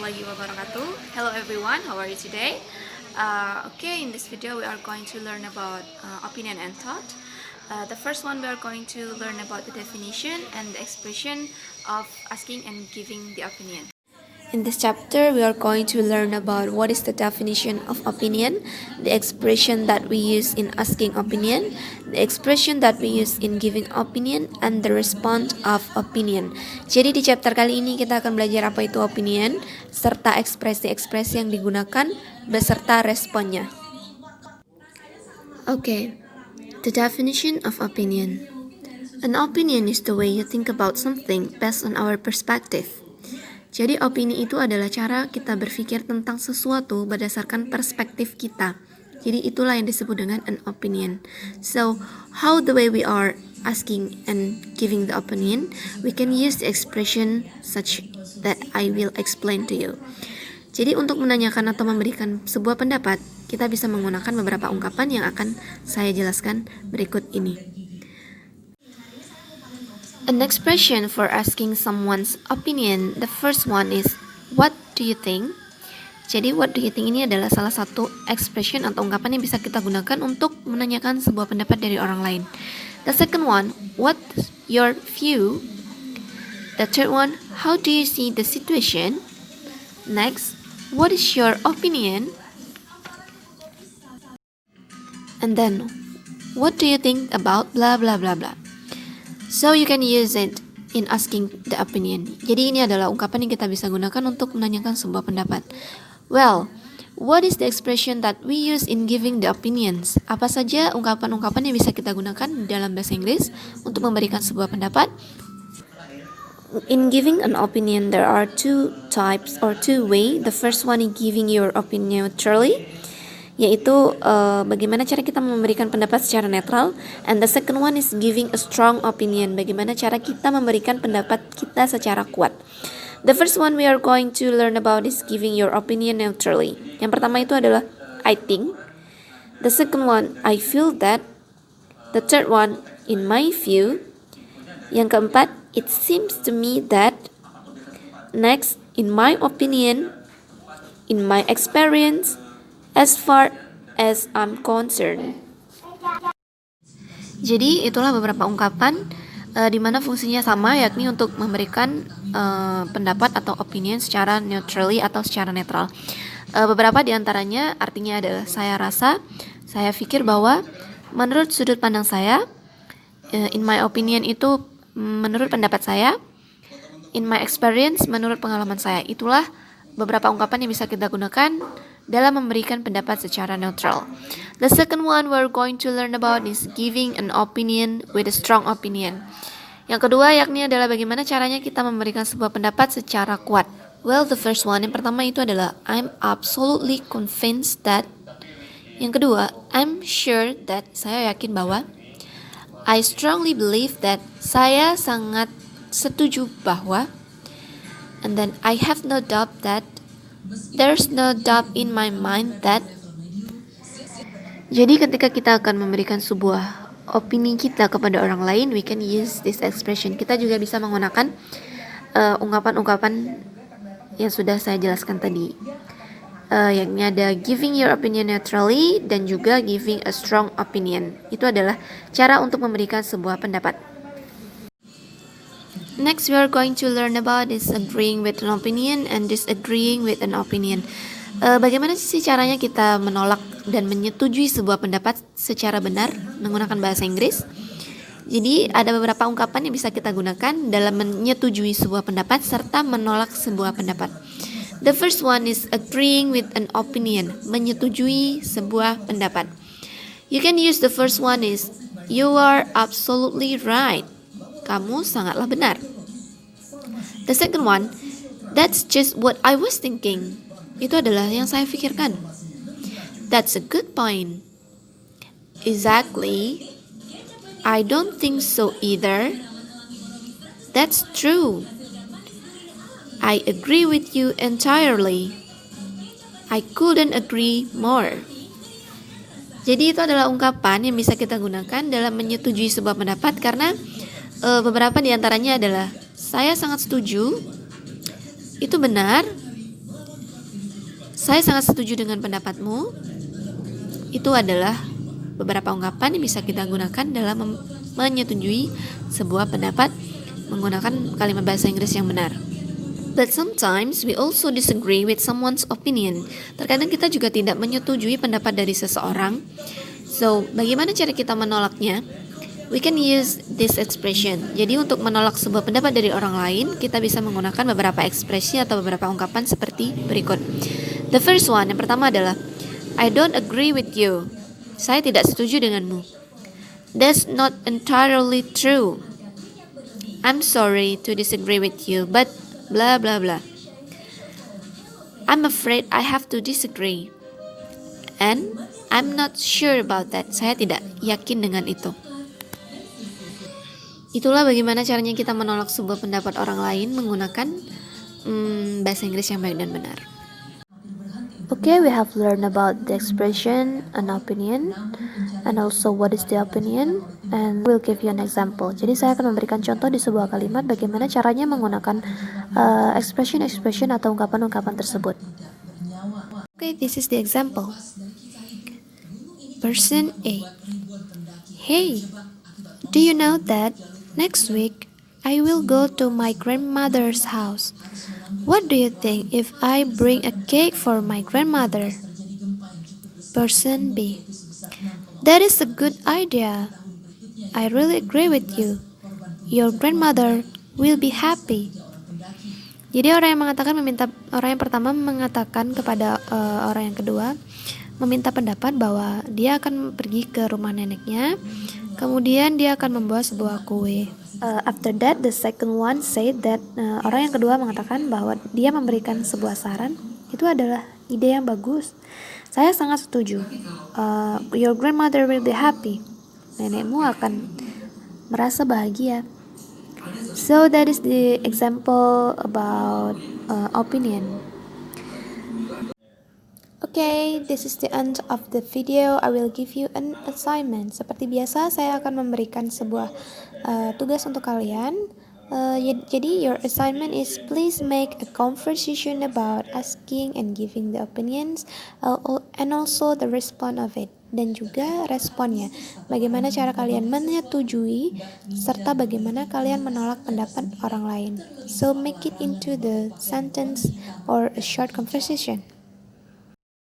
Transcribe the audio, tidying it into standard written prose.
warahmatullahi wabarakatuh. Hello everyone, how are you today? Okay, in this video we are going to learn about opinion and thought. The first one we are going to learn about the definition and the expression of asking and giving the opinion. In this chapter, we are going to learn about what is the definition of opinion, the expression that we use in asking opinion, the expression that we use in giving opinion, and the response of opinion. Jadi di chapter kali ini kita akan belajar apa itu opinion, serta ekspresi-ekspresi yang digunakan, beserta responnya. Okay, the definition of opinion. An opinion is the way you think about something based on our perspective. Jadi opini itu adalah cara kita berpikir tentang sesuatu berdasarkan perspektif kita. Jadi itulah yang disebut dengan an opinion. So, how the way we are asking and giving the opinion, we can use the expression such that I will explain to you. Jadi untuk menanyakan atau memberikan sebuah pendapat, kita bisa menggunakan beberapa ungkapan yang akan saya jelaskan berikut ini. An expression for asking someone's opinion, the first one is, what do you think? Jadi what do you think ini adalah salah satu expression atau ungkapan yang bisa kita gunakan untuk menanyakan sebuah pendapat dari orang lain. The second one, what's your view? The third one, how do you see the situation? Next, what is your opinion? And then, what do you think about blah blah blah blah? So you can use it in asking the opinion. Jadi ini adalah ungkapan yang kita bisa gunakan untuk menanyakan sebuah pendapat. Well, what is the expression that we use in giving the opinions? Apa saja ungkapan-ungkapan yang bisa kita gunakan dalam bahasa Inggris untuk memberikan sebuah pendapat? In giving an opinion, there are two types or two ways. The first one is giving your opinion neutrally, yaitu bagaimana cara kita memberikan pendapat secara netral, and the second one is giving a strong opinion, bagaimana cara kita memberikan pendapat kita secara kuat. The first one we are going to learn about is giving your opinion neutrally. Yang pertama itu adalah I think, the second one I feel that, the third one in my view, yang keempat it seems to me that, next in my opinion, in my experience, as far as I'm concerned. Jadi itulah beberapa ungkapan di mana fungsinya sama, yakni untuk memberikan pendapat atau opinion secara neutrally atau secara netral. Beberapa di antaranya artinya adalah saya rasa, saya pikir bahwa, menurut sudut pandang saya, in my opinion itu menurut pendapat saya, in my experience menurut pengalaman saya. Itulah beberapa ungkapan yang bisa kita gunakan dalam memberikan pendapat secara netral. The second one we're going to learn about is giving an opinion with a strong opinion. Yang kedua yakni adalah bagaimana caranya kita memberikan sebuah pendapat secara kuat. Well, the first one, yang pertama itu adalah I'm absolutely convinced that. Yang kedua, I'm sure that, saya yakin bahwa. I strongly believe that, saya sangat setuju bahwa. And then I have no doubt that, there's no doubt in my mind that. Jadi ketika kita akan memberikan sebuah opini kita kepada orang lain, we can use this expression. Kita juga bisa menggunakan ungkapan-ungkapan yang sudah saya jelaskan tadi, yakni ada giving your opinion neutrally dan juga giving a strong opinion. Itu adalah cara untuk memberikan sebuah pendapat. Next, we are going to learn about disagreeing with an opinion and disagreeing with an opinion. Bagaimana sih caranya kita menolak dan menyetujui sebuah pendapat secara benar menggunakan bahasa Inggris? Jadi ada beberapa ungkapan yang bisa kita gunakan dalam menyetujui sebuah pendapat serta menolak sebuah pendapat. The first one is agreeing with an opinion, menyetujui sebuah pendapat. You can use the first one is, you are absolutely right. Kamu sangatlah benar. The second one, that's just what I was thinking. Itu adalah yang saya pikirkan. That's a good point. Exactly. I don't think so either. That's true. I agree with you entirely. I couldn't agree more. Jadi itu adalah ungkapan yang bisa kita gunakan dalam menyetujui sebuah pendapat, karena beberapa di antaranya adalah saya sangat setuju, itu benar, Saya sangat setuju dengan pendapatmu. Itu adalah beberapa ungkapan yang bisa kita gunakan dalam menyetujui sebuah pendapat menggunakan kalimat bahasa Inggris yang benar. But sometimes we also disagree with someone's opinion. Terkadang kita juga tidak menyetujui pendapat dari seseorang. So, bagaimana cara kita menolaknya? We can use this expression. Jadi untuk menolak sebuah pendapat dari orang lain, kita bisa menggunakan beberapa ekspresi atau beberapa ungkapan seperti berikut. The first one, yang pertama adalah I don't agree with you. Saya tidak setuju denganmu. That's not entirely true. I'm sorry to disagree with you, but blah blah blah. I'm afraid I have to disagree. And I'm not sure about that. Saya tidak yakin dengan itu. Itulah bagaimana caranya kita menolak sebuah pendapat orang lain menggunakan bahasa Inggris yang baik dan benar. Okay, we have learned about the expression an opinion and also what is the opinion, and we'll give you an example. Jadi saya akan memberikan contoh di sebuah kalimat bagaimana caranya menggunakan expression atau ungkapan-ungkapan tersebut. Okay, this is the example. Person A. Hey, do you know that next week I will go to my grandmother's house? What do you think if I bring a cake for my grandmother? Person B. That is a good idea. I really agree with you. Your grandmother will be happy. Jadi orang yang pertama mengatakan kepada orang yang kedua, meminta pendapat bahwa dia akan pergi ke rumah neneknya, kemudian dia akan membawa sebuah kue. After that, the second one said that orang yang kedua mengatakan bahwa dia memberikan sebuah saran, itu adalah ide yang bagus. Saya sangat setuju. Your grandmother will be happy. Nenekmu akan merasa bahagia. So that is the example about opinion. Okay, this is the end of the video. I will give you an assignment. Seperti biasa, saya akan memberikan sebuah tugas untuk kalian. Jadi, your assignment is please make a conversation about asking and giving the opinions, and also the response of it. Dan juga responnya. Bagaimana cara kalian menyetujui, serta bagaimana kalian menolak pendapat orang lain. So, make it into the sentence or a short conversation.